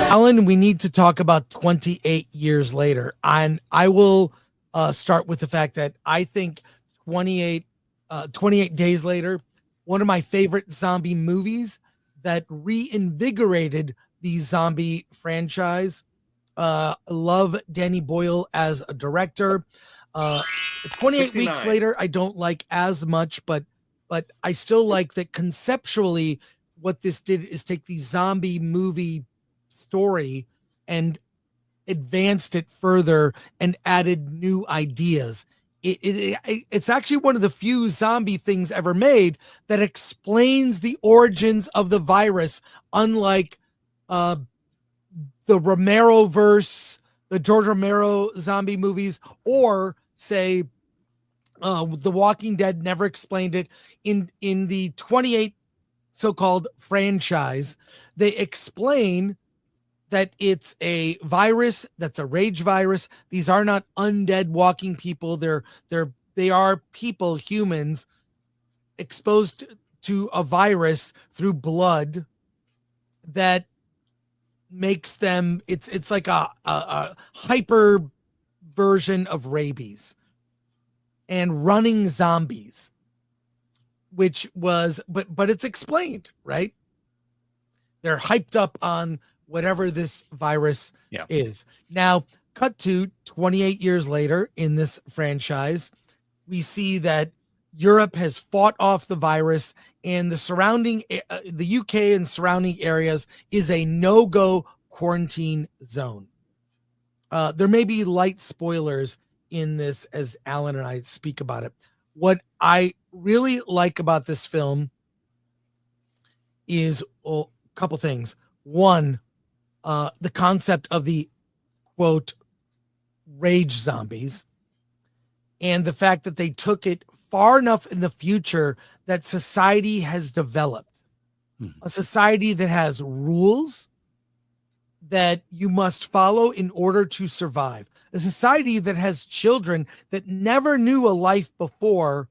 Alan, we need to talk about 28 years later. And I will start with the fact that I think 28, 28 days later, one of my favorite zombie movies that reinvigorated the zombie franchise. Love Danny Boyle as a director. Uh, 28 weeks 69. later, I don't like as much, but I still like that conceptually. What this did is take the zombie movie story and advanced it further and added new ideas. It's actually one of the few zombie things ever made that explains the origins of the virus, unlike uh, the Romero verse, the George Romero zombie movies, or say The Walking Dead never explained it. In the 28 so-called franchise, they explain that it's a virus that's a rage virus. These are not undead walking people. They are people, humans, exposed to a virus through blood that makes them it's like a hyper version of rabies and running zombies, which was but it's explained, right? They're hyped up on whatever this virus is. Now, cut to 28 years later in this franchise, we see that Europe has fought off the virus, and the surrounding, the UK and surrounding areas is a no-go quarantine zone. There may be light spoilers in this as Alan and I speak about it. What I really like about this film is a couple things. One, the concept of the quote rage zombies, and the fact that they took it far enough in the future that society has developed a society that has rules that you must follow in order to survive, a society that has children that never knew a life before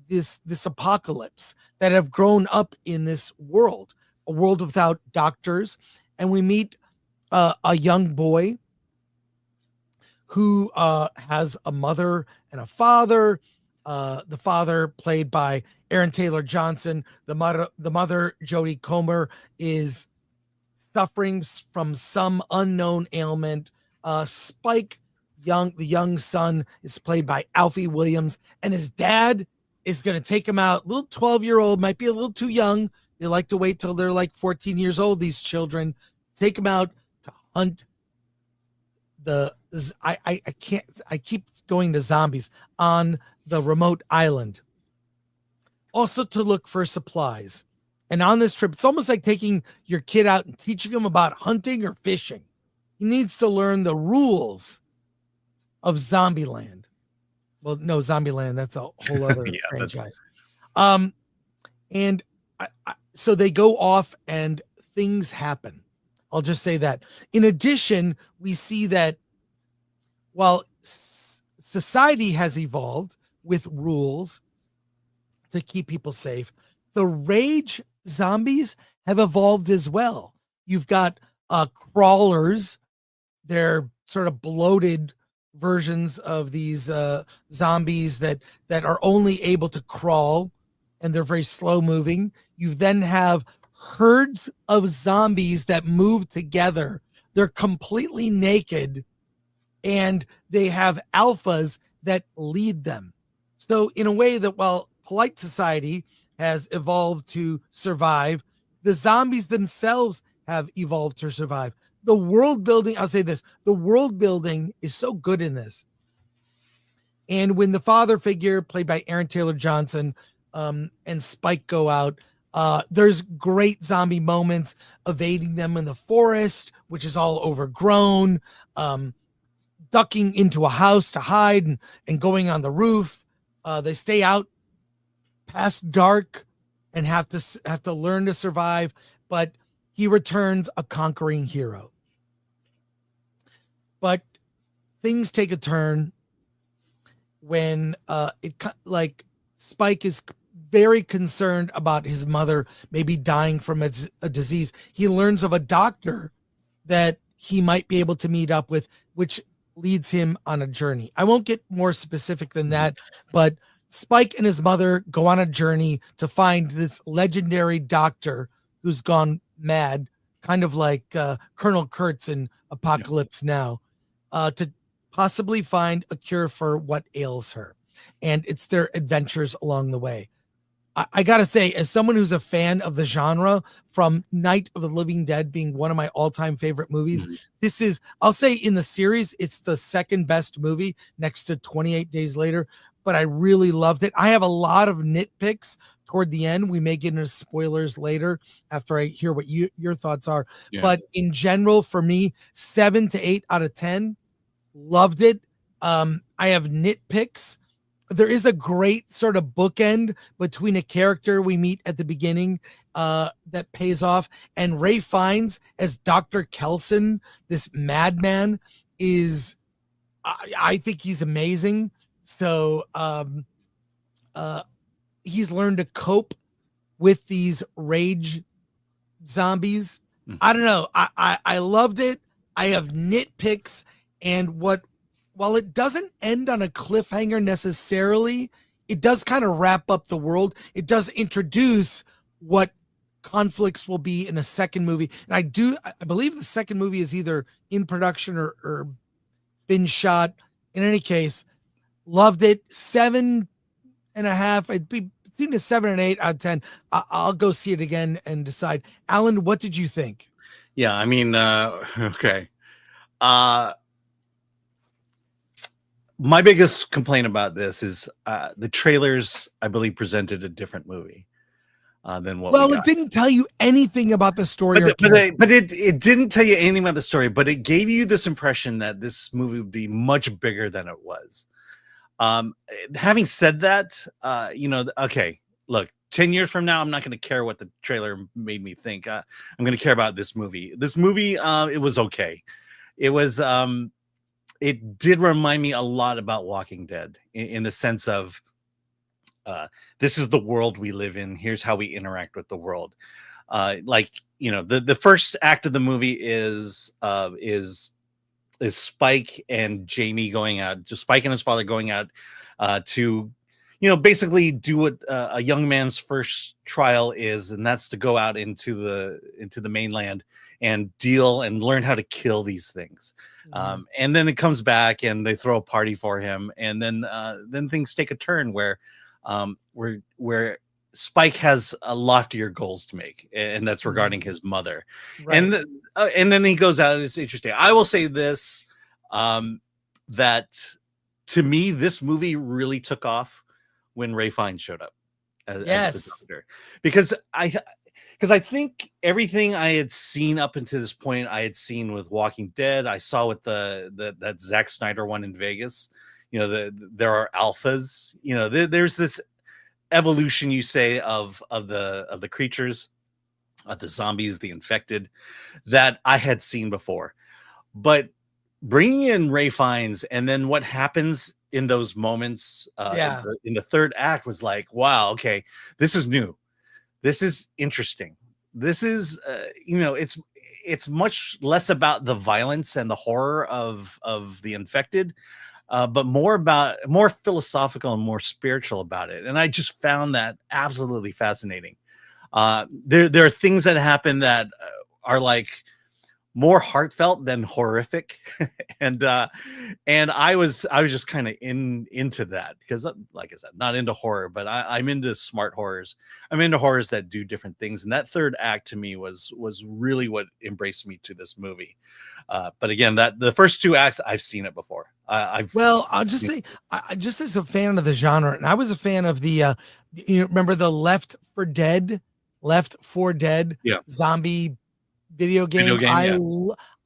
this apocalypse, that have grown up in this world, a world without doctors. And we meet a young boy who has a mother and a father. The father, played by Aaron Taylor Johnson, the mother, Jodie Comer, is suffering from some unknown ailment. Spike, the young son, is played by Alfie Williams, and his dad is going to take him out. Little 12-year-old, might be a little too young. They like to wait till they're like 14 years old, these children. Take him out to hunt I keep going to zombies on the remote island. Also to look for supplies. And on this trip, it's almost like taking your kid out and teaching him about hunting or fishing. He needs to learn the rules of Zombieland. Well, no, Zombieland, that's a whole other franchise. And so they go off and things happen. I'll just say that. In addition, we see that while society has evolved with rules to keep people safe, the rage zombies have evolved as well. You've got crawlers. They're sort of bloated versions of these zombies that are only able to crawl, and they're very slow moving. You then have herds of zombies that move together. They're completely naked, and they have alphas that lead them. So in a way that while polite society has evolved to survive, the zombies themselves have evolved to survive. The world building, I'll say this, the world building is so good in this. And when the father figure, played by Aaron Taylor Johnson, and Spike go out, there's great zombie moments, evading them in the forest, which is all overgrown, ducking into a house to hide, and going on the roof. They stay out past dark and have to learn to survive, but he returns a conquering hero. But things take a turn when Spike is very concerned about his mother maybe dying from a disease. He learns of a doctor that he might be able to meet up with, which leads him on a journey. I won't get more specific than that, but Spike and his mother go on a journey to find this legendary doctor who's gone mad, kind of like Colonel Kurtz in Apocalypse Now, to possibly find a cure for what ails her. And it's their adventures along the way. I gotta say, as someone who's a fan of the genre, from Night of the Living Dead being one of my all-time favorite movies, this is, I'll say in the series, it's the second best movie next to 28 Days Later, but I really loved it. I have a lot of nitpicks toward the end. We may get into spoilers later after I hear what your thoughts are. Yeah. But in general, for me, 7 to 8 out of 10, loved it. I have nitpicks. There is a great sort of bookend between a character we meet at the beginning that pays off, and Ray Fiennes as Dr. Kelson, this madman, is I think he's amazing. So he's learned to cope with these rage zombies. I don't know. I loved it. I have nitpicks, and while it doesn't end on a cliffhanger necessarily, it does kind of wrap up the world. It does introduce what conflicts will be in a second movie. And I believe the second movie is either in production or been shot. In any case, loved it. 7.5. It'd be between a 7 and 8 out of 10. I'll go see it again and decide. Alan, what did you think? Yeah, I mean, okay. My biggest complaint about this is the trailers, I believe, presented a different movie than what. Well, it didn't tell you anything about the story, but it didn't tell you anything about the story. But it gave you this impression that this movie would be much bigger than it was. Having said that, okay, look, 10 years from now, I'm not going to care what the trailer made me think. I'm going to care about this movie. This movie, it was okay. It was. It did remind me a lot about Walking Dead in the sense of this is the world we live in. Here's how we interact with the world. The first act of the movie is Spike and Jamie going out, just Spike and his father going out to, basically do what a young man's first trial is, and that's to go out into the mainland and deal and learn how to kill these things. And then it comes back and they throw a party for him, and then things take a turn where Spike has a loftier goals to make, and that's regarding his mother. Right. And then he goes out, and it's interesting. I will say this, that to me, this movie really took off when Ray Fiennes showed up as the doctor, because I think everything I had seen up until this point, I had seen with Walking Dead. I saw with that Zack Snyder one in Vegas. There are alphas. There's this evolution, you say, of the creatures, the zombies, the infected, that I had seen before. But bringing in Ray Fiennes, and then what happens in those moments in the third act was like, wow, okay, this is new. This is interesting. This is, it's much less about the violence and the horror of the infected, but more philosophical and more spiritual about it. And I just found that absolutely fascinating. There are things that happen that are like more heartfelt than horrific, and I was just kind of into that, because, like I said, not into horror, but I'm into smart horrors. I'm into horrors that do different things, and that third act to me was really what embraced me to this movie. But again, that the first two acts, I've seen it before. I'll just say, I just as a fan of the genre, and I was a fan of the remember the Left 4 Dead zombie video game.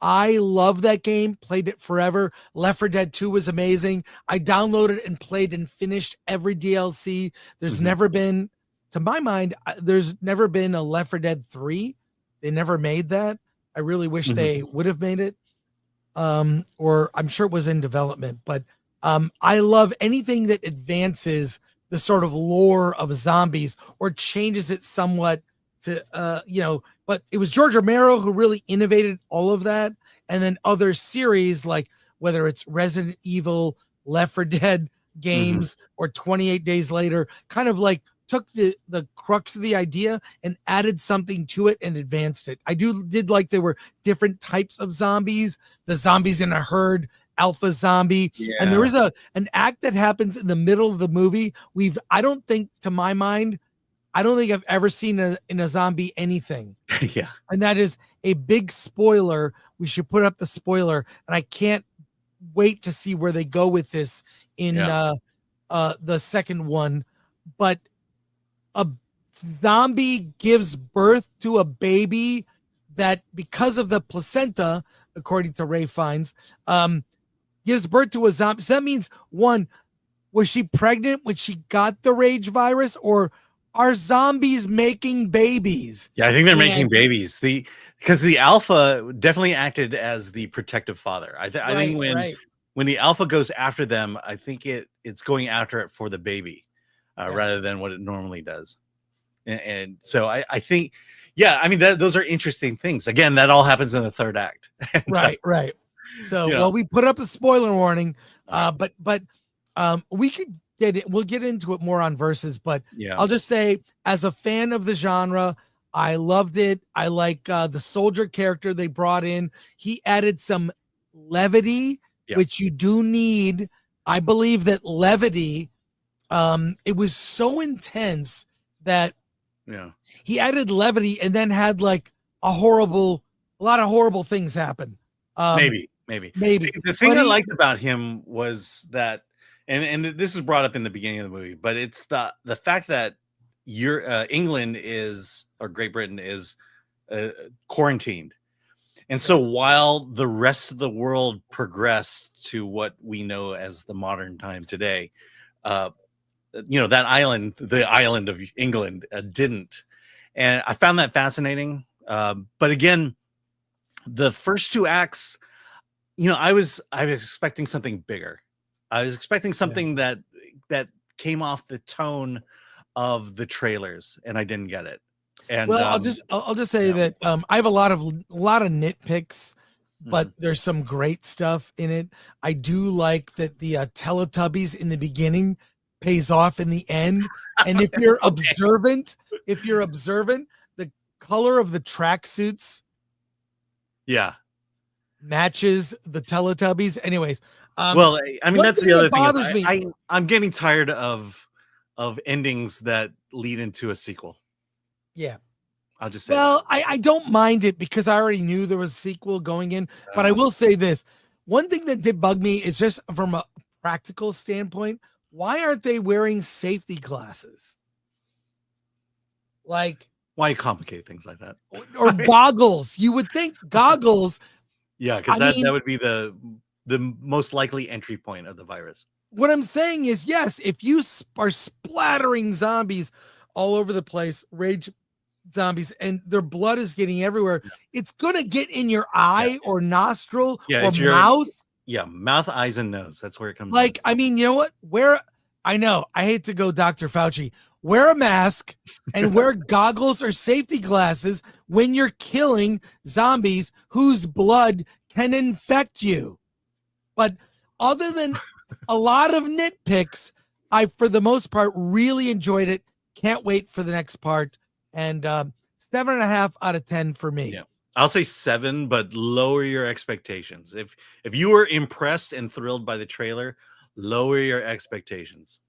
I love that game. Played it forever. Left 4 Dead 2 was amazing. I downloaded and played and finished every DLC. There's never been, to my mind, there's never been a Left 4 Dead 3. They never made that. I really wish they would have made it. Or I'm sure it was in development, but I love anything that advances the sort of lore of zombies or changes it somewhat but it was George Romero who really innovated all of that. And then other series, like whether it's Resident Evil, Left 4 Dead games, or 28 Days Later, kind of like took the crux of the idea and added something to it and advanced it. I did like there were different types of zombies, the zombies in a herd, alpha zombie. Yeah. And there is an act that happens in the middle of the movie. I don't think I've ever seen in a zombie anything. Yeah. And that is a big spoiler. We should put up the spoiler. And I can't wait to see where they go with this in the second one. But a zombie gives birth to a baby that, because of the placenta, according to Ray Fiennes, gives birth to a zombie. So that means, one, was she pregnant when she got the rage virus, or are zombies making babies? Yeah, I think they're making babies. Because the alpha definitely acted as the protective father. I think when the alpha goes after them, I think it's going after it for the baby, rather than what it normally does. And so I think, I mean, those are interesting things. Again, that all happens in the third act. Right. So, well, we put up a spoiler warning, but we could we'll get into it more on Versus, but I'll just say, as a fan of the genre, I loved it. I like the soldier character they brought in. He added some levity, which you do need. I believe that levity, it was so intense that he added levity and then had like a lot of horrible things happen. Maybe. The thing I liked about him was that, and this is brought up in the beginning of the movie, but it's the fact that England or Great Britain is quarantined. And so while the rest of the world progressed to what we know as the modern time today, that island, the island of England, didn't. And I found that fascinating. But again, the first two acts, I was expecting something bigger. I was expecting something that came off the tone of the trailers, and I didn't get it. And I'll just say that I have a lot of nitpicks, but there's some great stuff in it. I do like that the Teletubbies in the beginning pays off in the end, and if you're observant, the color of the tracksuits matches the Teletubbies. Anyways, well, I mean, that's the other thing. Bothers me. I'm getting tired of endings that lead into a sequel. Yeah. I'll just say. Well, I don't mind it because I already knew there was a sequel going in. But I will say this. One thing that did bug me is just from a practical standpoint, why aren't they wearing safety glasses? Like, why complicate things like that? Or goggles. You would think goggles. Yeah, because that would be the most likely entry point of the virus. What I'm saying is, yes, if you are splattering zombies all over the place, rage zombies, and their blood is getting everywhere, it's going to get in your eye or nostril or mouth. Yeah, mouth, eyes, and nose. That's where it comes in. I mean, you know what? I know, I hate to go Dr. Fauci. Wear a mask and wear goggles or safety glasses when you're killing zombies whose blood can infect you. But other than a lot of nitpicks, I, for the most part, really enjoyed it. Can't wait for the next part. And 7.5 out of 10 for me. Yeah, I'll say 7, but lower your expectations. If you were impressed and thrilled by the trailer, lower your expectations.